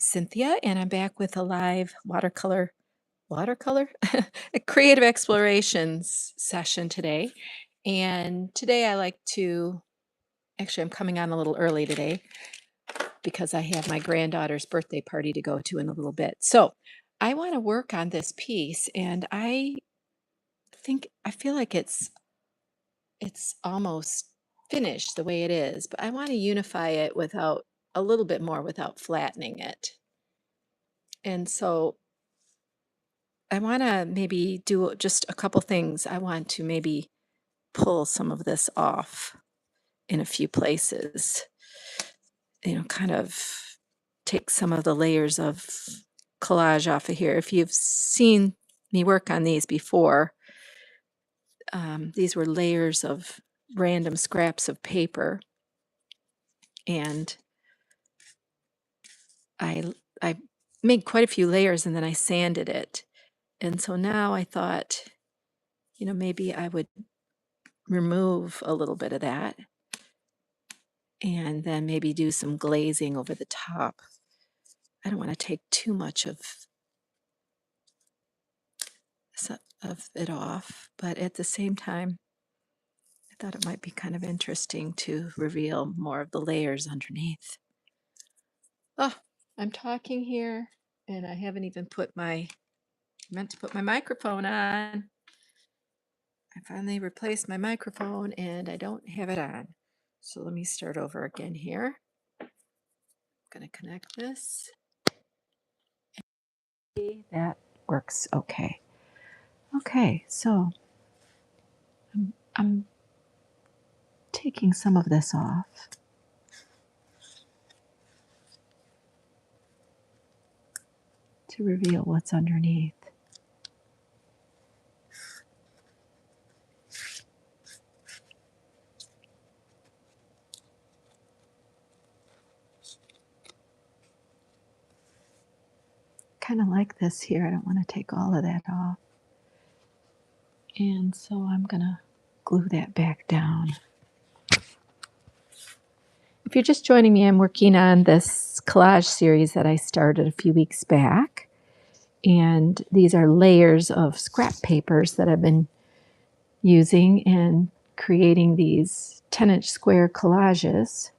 Cynthia, and I'm back with a live watercolor a creative explorations session today. And today I like to actually I'm coming on a little early today because I have my granddaughter's birthday party to go to in a little bit. So I want to work on this piece, and I feel like it's almost finished the way it is, but I want to unify it without a little bit more without flattening it. And so I want to maybe do just a couple things. I want to maybe pull some of this off in a few places, kind of take some of the layers of collage off of here. If you've seen me work on these before, these were layers of random scraps of paper, and I made quite a few layers, and then I sanded it. And so now I thought, maybe I would remove a little bit of that and then maybe do some glazing over the top. I don't want to take too much of it off, but at the same time, I thought it might be kind of interesting to reveal more of the layers underneath. Oh, I'm talking here, and I haven't even meant to put my microphone on. I finally replaced my microphone, and I don't have it on. So let me start over again here. I'm going to connect this. That works okay. Okay, so I'm taking some of this off. To reveal what's underneath. Kind of like this here. I don't want to take all of that off. And so I'm going to glue that back down. If you're just joining me, I'm working on this collage series that I started a few weeks back. And these are layers of scrap papers that I've been using and creating these 10-inch square collages.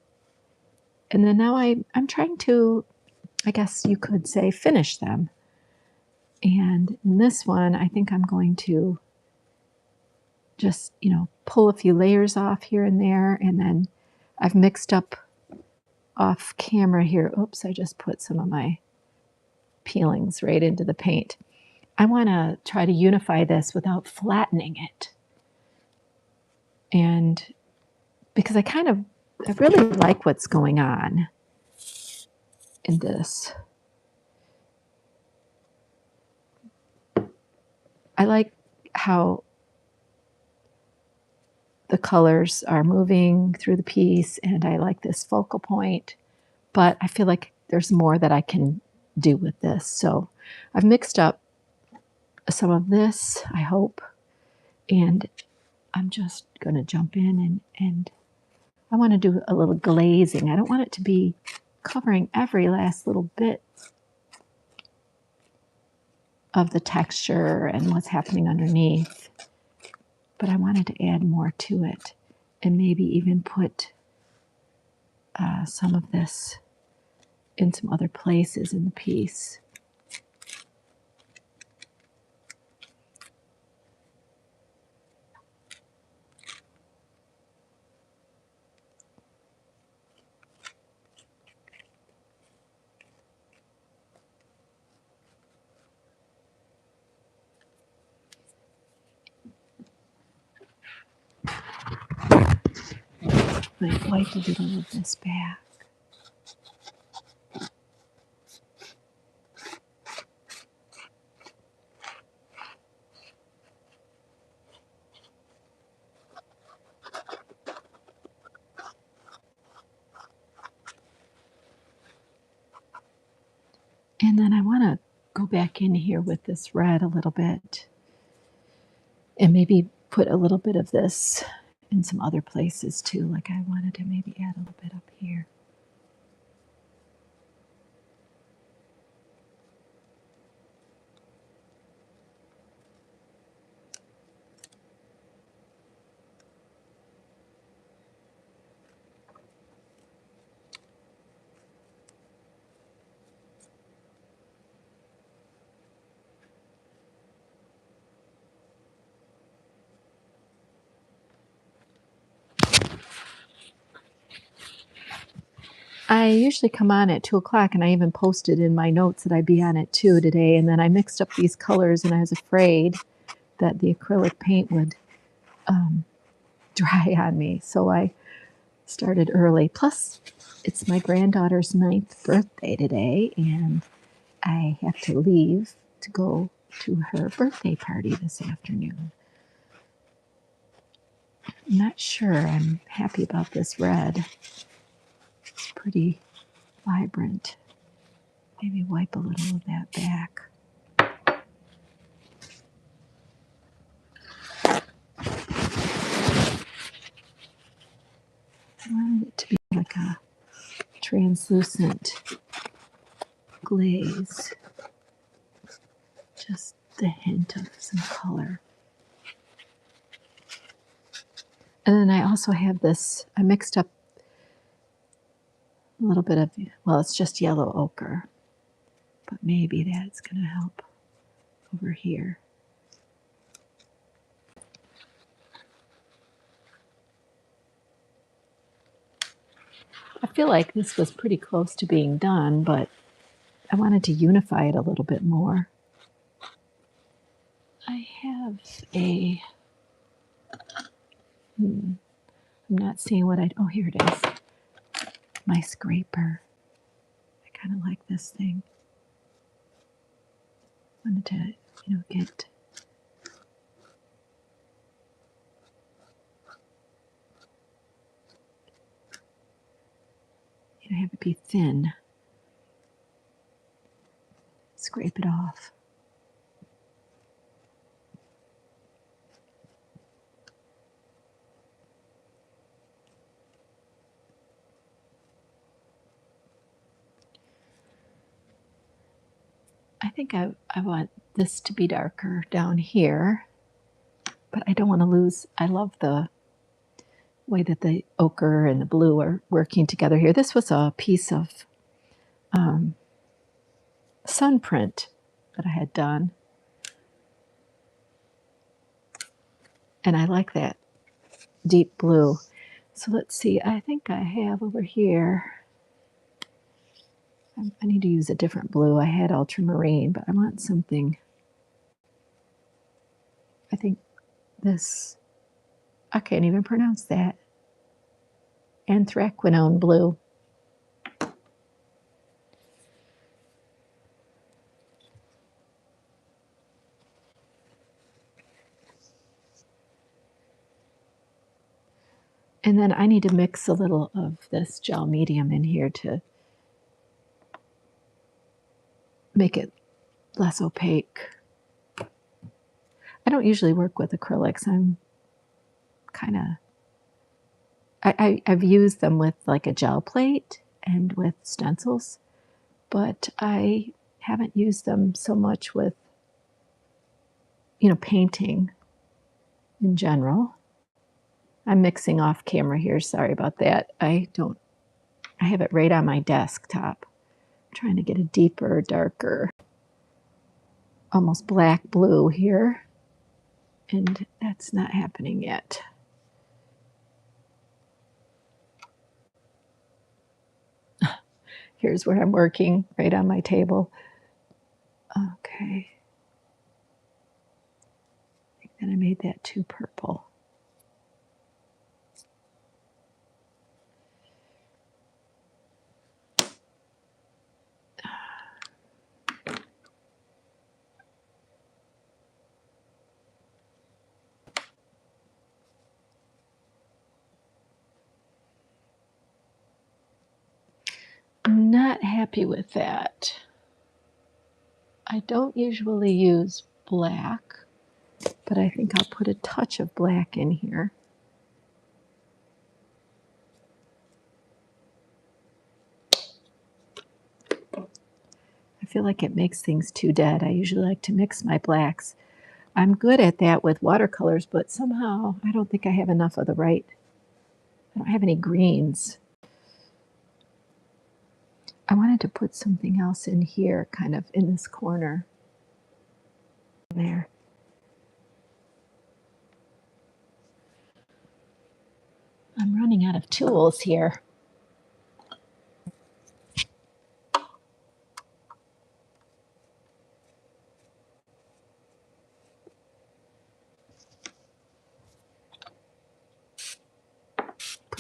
And then now I'm trying to, I guess you could say, finish them. And in this one, I think I'm going to just, pull a few layers off here and there. And then I've mixed up off camera here. Oops, I just put some of my peelings right into the paint. I want to try to unify this without flattening it. And because I really like what's going on in this. I like how the colors are moving through the piece, and I like this focal point, but I feel like there's more that I can do with this. So I've mixed up some of this, I hope, and I'm just going to jump in and I want to do a little glazing. I don't want it to be covering every last little bit of the texture and what's happening underneath, but I wanted to add more to it and maybe even put some of this in some other places in the piece. Might wipe a little of this back. And then I want to go back in here with this red a little bit and maybe put a little bit of this in some other places too. Like I wanted to maybe add a little bit up here. I usually come on at 2 o'clock, and I even posted in my notes that I'd be on at 2 today, and then I mixed up these colors, and I was afraid that the acrylic paint would dry on me, so I started early. Plus, it's my granddaughter's 9th birthday today, and I have to leave to go to her birthday party this afternoon. I'm not sure I'm happy about this red. It's pretty vibrant. Maybe wipe a little of that back. I wanted it to be like a translucent glaze. Just the hint of some color. And then I also have this, I mixed up a little bit of, well, it's just yellow ochre, but maybe that's going to help over here. I feel like this was pretty close to being done, but I wanted to unify it a little bit more. I have a, I'm not seeing what oh, here it is. My scraper. I kind of like this thing. Wanted to, get have it be thin. Scrape it off. I think I want this to be darker down here, but I don't want to lose, I love the way that the ochre and the blue are working together here. This was a piece of sun print that I had done, and I like that deep blue. So let's see, I think I have over here, I need to use a different blue. I had ultramarine, but I want something, I think this, I can't even pronounce that, anthraquinone blue. And then I need to mix a little of this gel medium in here to make it less opaque. I don't usually work with acrylics. I'm kind of, I've used them with like a gel plate and with stencils, but I haven't used them so much with, painting in general. I'm mixing off camera here. Sorry about that. I have it right on my desktop. I'm trying to get a deeper, darker, almost black blue here. And that's not happening yet. Here's where I'm working, right on my table. Okay. I think that I made that too purple. I'm not happy with that. I don't usually use black, but I think I'll put a touch of black in here. I feel like it makes things too dead. I usually like to mix my blacks. I'm good at that with watercolors, but somehow I don't think I have enough of the right. I don't have any greens. I wanted to put something else in here, kind of in this corner. There. I'm running out of tools here.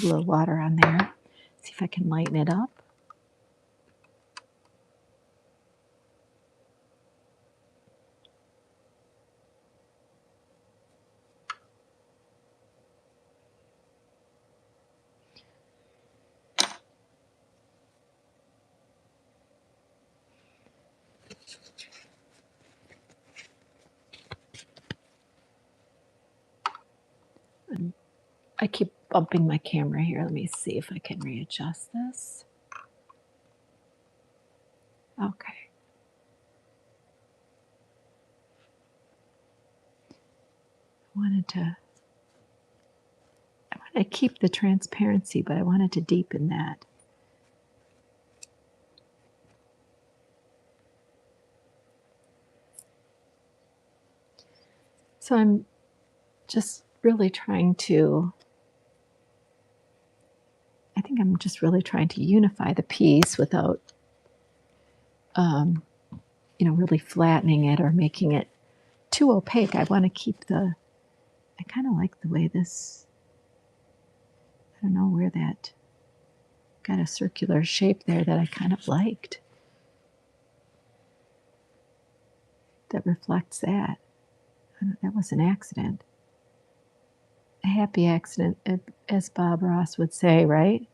a little water on there. See if I can lighten it up. I keep bumping my camera here. Let me see if I can readjust this. Okay. I wanted to keep the transparency, but I wanted to deepen that. So I'm just really trying to, I think I'm just really trying to unify the piece without, really flattening it or making it too opaque. I want to keep I kind of like the way this, I don't know where that got a circular shape there that I kind of liked. That reflects that. That was an accident. A happy accident, as Bob Ross would say, right?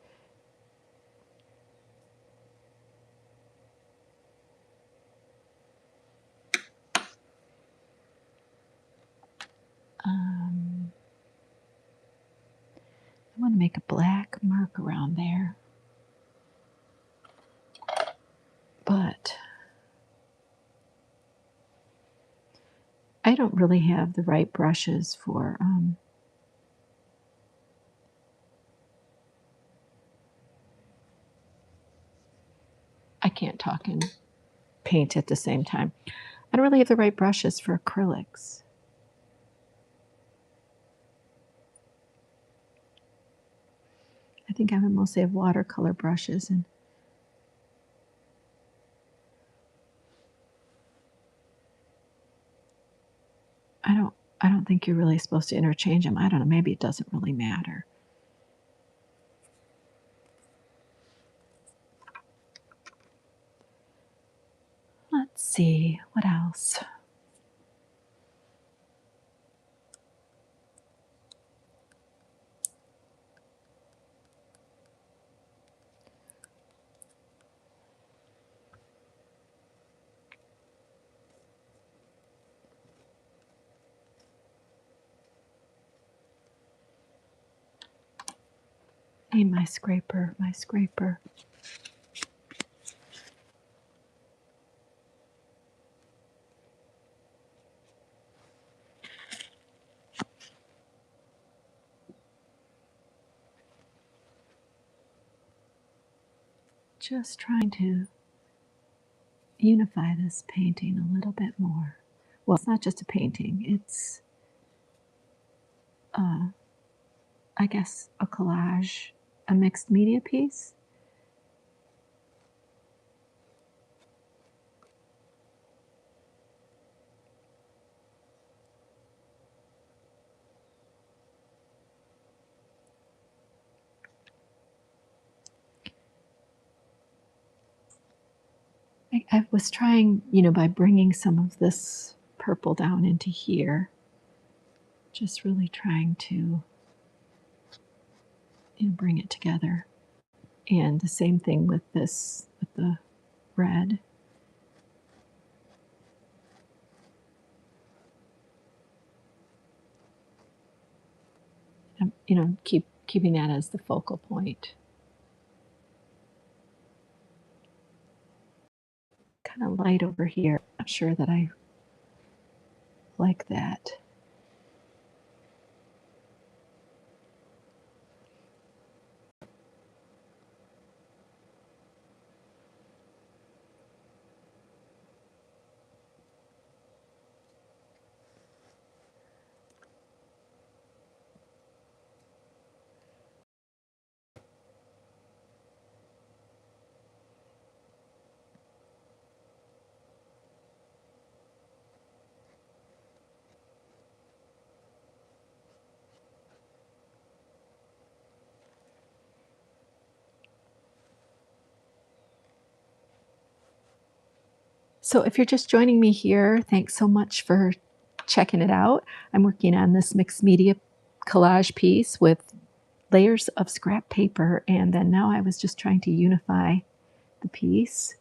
I want to make a black mark around there. But I don't really have the right brushes for I can't talk and paint at the same time. I don't really have the right brushes for acrylics. I think I would mostly have watercolor brushes, and I don't think you're really supposed to interchange them. I don't know, maybe it doesn't really matter. Let's see, what else? Hey, my scraper, my scraper. Just trying to unify this painting a little bit more. Well, it's not just a painting, it's, I guess, a collage, a mixed media piece. I was trying, by bringing some of this purple down into here, just really trying to bring it together. And the same thing with this, with the red. Keeping that as the focal point. Kind of light over here. Not sure that I like that. So if you're just joining me here, thanks so much for checking it out. I'm working on this mixed media collage piece with layers of scrap paper, and then now I was just trying to unify the piece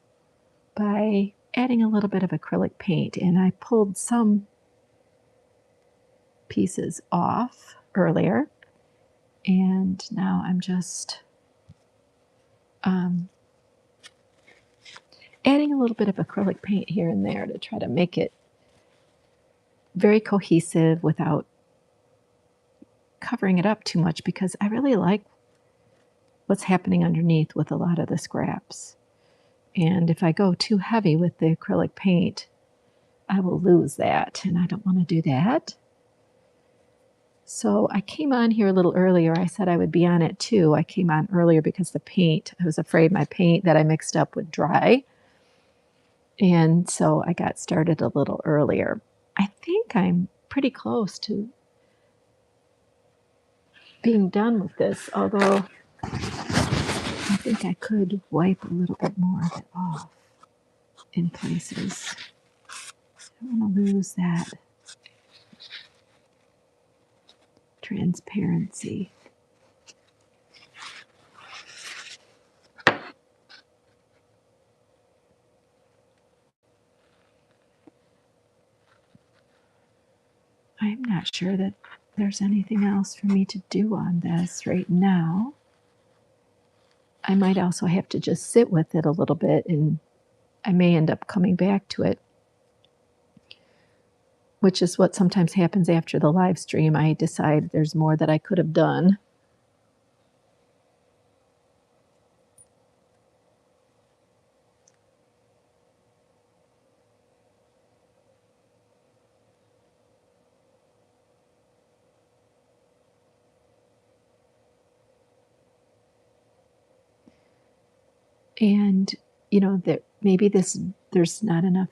by adding a little bit of acrylic paint, and I pulled some pieces off earlier, and now I'm just adding a little bit of acrylic paint here and there to try to make it very cohesive without covering it up too much, because I really like what's happening underneath with a lot of the scraps. And if I go too heavy with the acrylic paint, I will lose that, and I don't want to do that. So I came on here a little earlier. I said I would be on it too. I came on earlier because the paint, I was afraid my paint that I mixed up would dry. And so I got started a little earlier. I think I'm pretty close to being done with this, although I think I could wipe a little bit more of it off in places. I don't want to lose that transparency. I'm not sure that there's anything else for me to do on this right now. I might also have to just sit with it a little bit, and I may end up coming back to it, which is what sometimes happens after the live stream. I decide there's more that I could have done. And, you know, that maybe there's not enough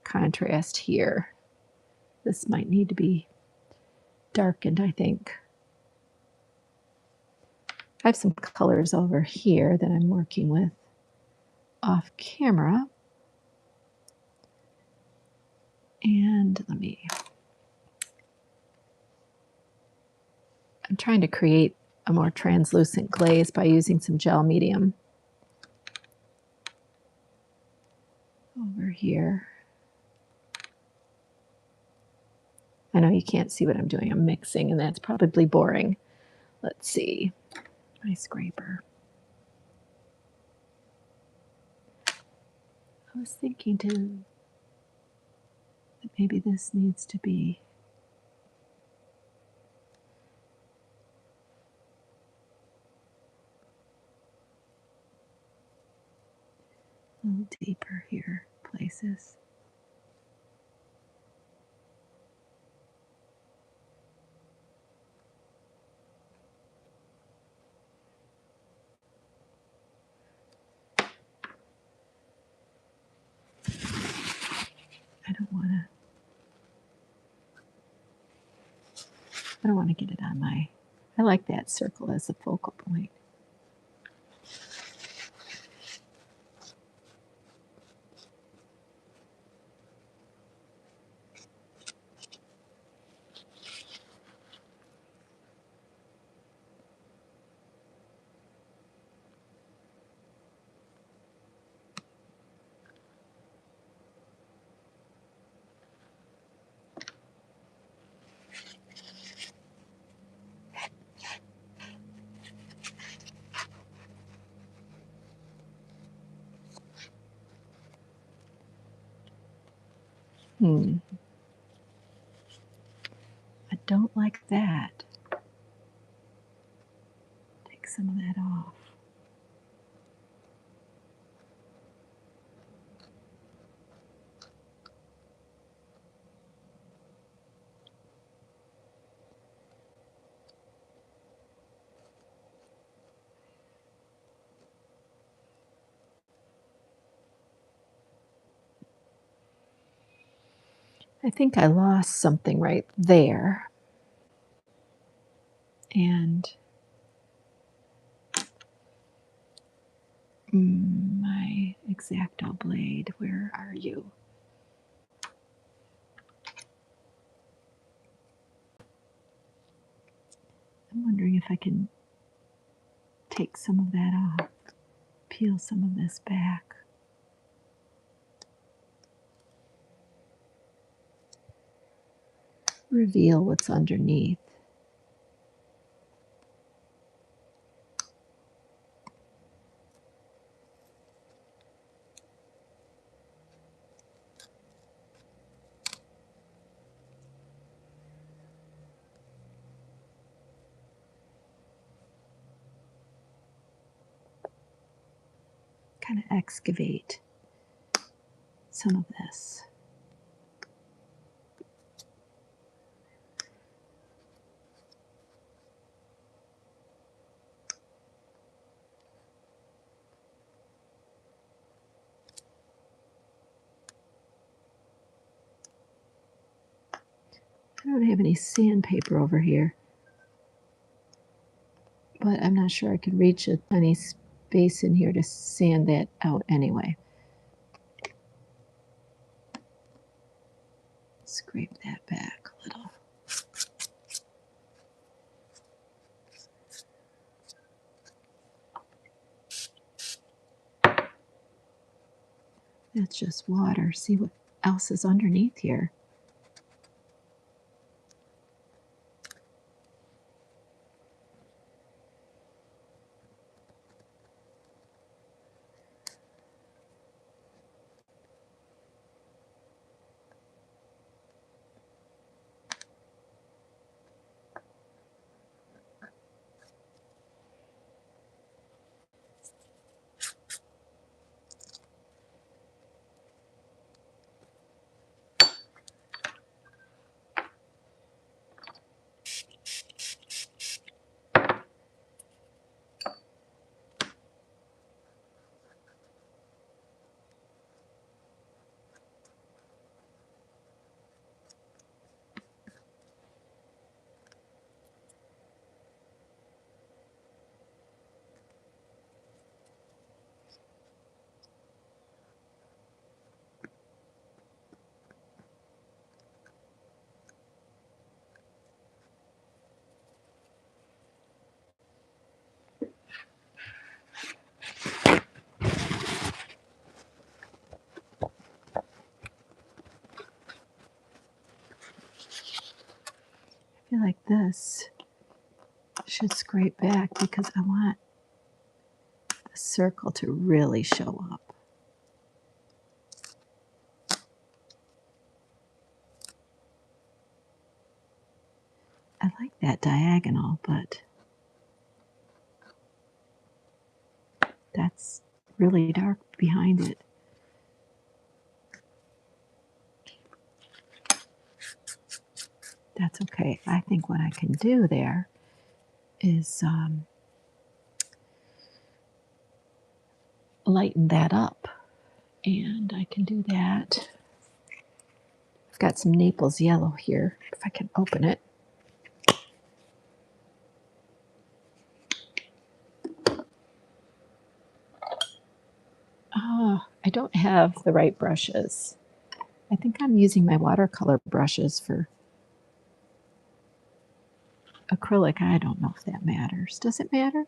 contrast here. This might need to be darkened, I think. I have some colors over here that I'm working with off camera. And I'm trying to create a more translucent glaze by using some gel medium over here. I know you can't see what I'm doing. I'm mixing, and that's probably boring. Let's see. My scraper. I was thinking too that maybe this needs to be a little deeper here, places. I don't want to get it on my, I like that circle as a focal point. I don't like that. Take some of that off. I think I lost something right there. And my X-Acto blade, where are you? if I can take some of that off, peel some of this back. Reveal what's underneath. Kind of excavate some of this. I don't have any sandpaper over here, but I'm not sure I could reach a tiny space in here to sand that out anyway. Scrape that back a little. That's just water. See what else is underneath here. I feel like this should scrape back because I want the circle to really show up. I like that diagonal, but that's really dark behind it. That's okay. I think what I can do there is lighten that up. And I can do that. I've got some Naples yellow here, if I can open it. I don't have the right brushes. I think I'm using my watercolor brushes for acrylic. I don't know if that matters. Does it matter?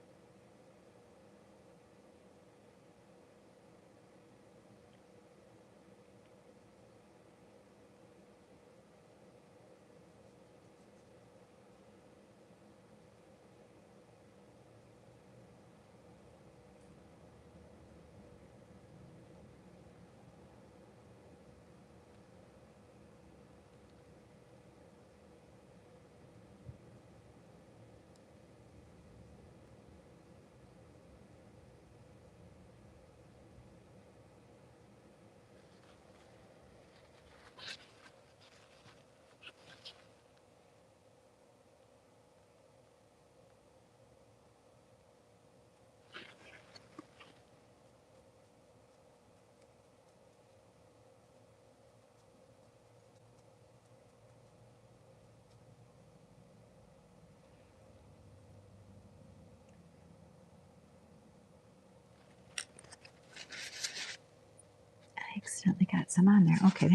I accidentally got some on there. Okay,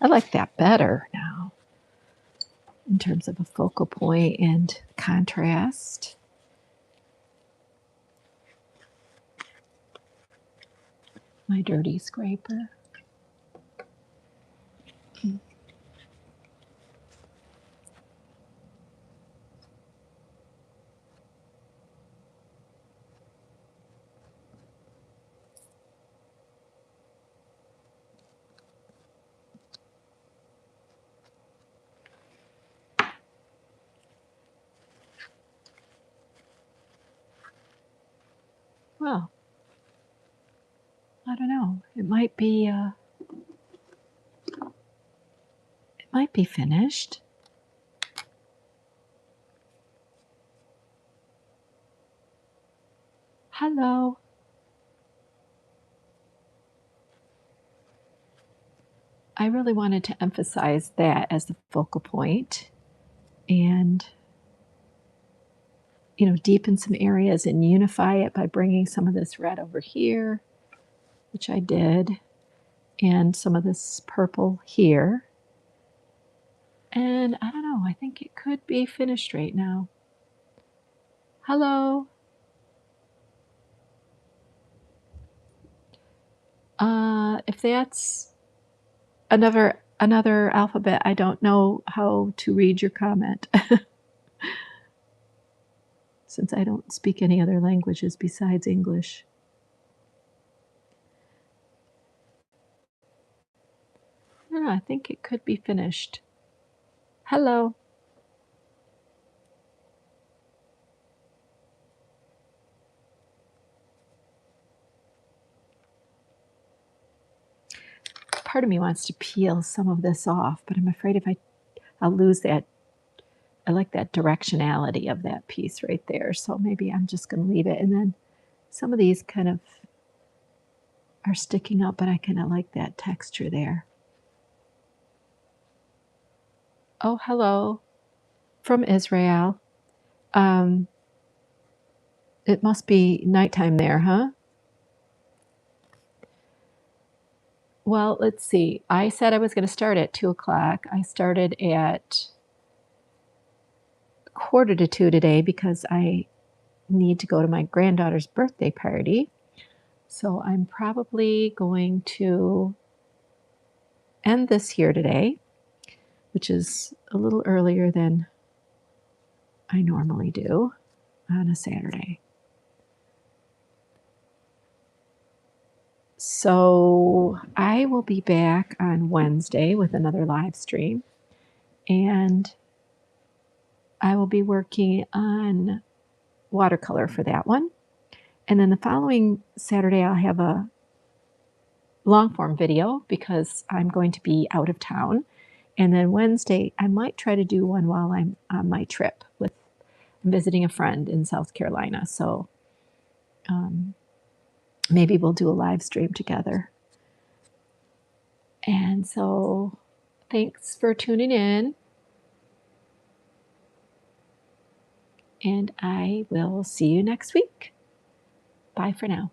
I like that better now in terms of a focal point and contrast. my dirty scraper. Well, I don't know. It might be finished. Hello. I really wanted to emphasize that as the focal point and, deepen some areas and unify it by bringing some of this red over here, which I did, and some of this purple here. And I don't know, I think it could be finished right now. Hello. If that's another alphabet, I don't know how to read your comment. Since I don't speak any other languages besides English. Yeah, I think it could be finished. Hello. Part of me wants to peel some of this off, but I'm afraid if I'll lose that. I like that directionality of that piece right there. So maybe I'm just going to leave it. And then some of these kind of are sticking up, but I kind of like that texture there. Oh, hello from Israel. It must be nighttime there, huh? Well, let's see. I said I was going to start at 2 o'clock. I started at 1:45 today because I need to go to my granddaughter's birthday party. So I'm probably going to end this here today, which is a little earlier than I normally do on a Saturday. So I will be back on Wednesday with another live stream, and I will be working on watercolor for that one. And then the following Saturday, I'll have a long form video because I'm going to be out of town. And then Wednesday, I might try to do one while I'm on my trip I'm visiting a friend in South Carolina. So maybe we'll do a live stream together. And so thanks for tuning in. And I will see you next week. Bye for now.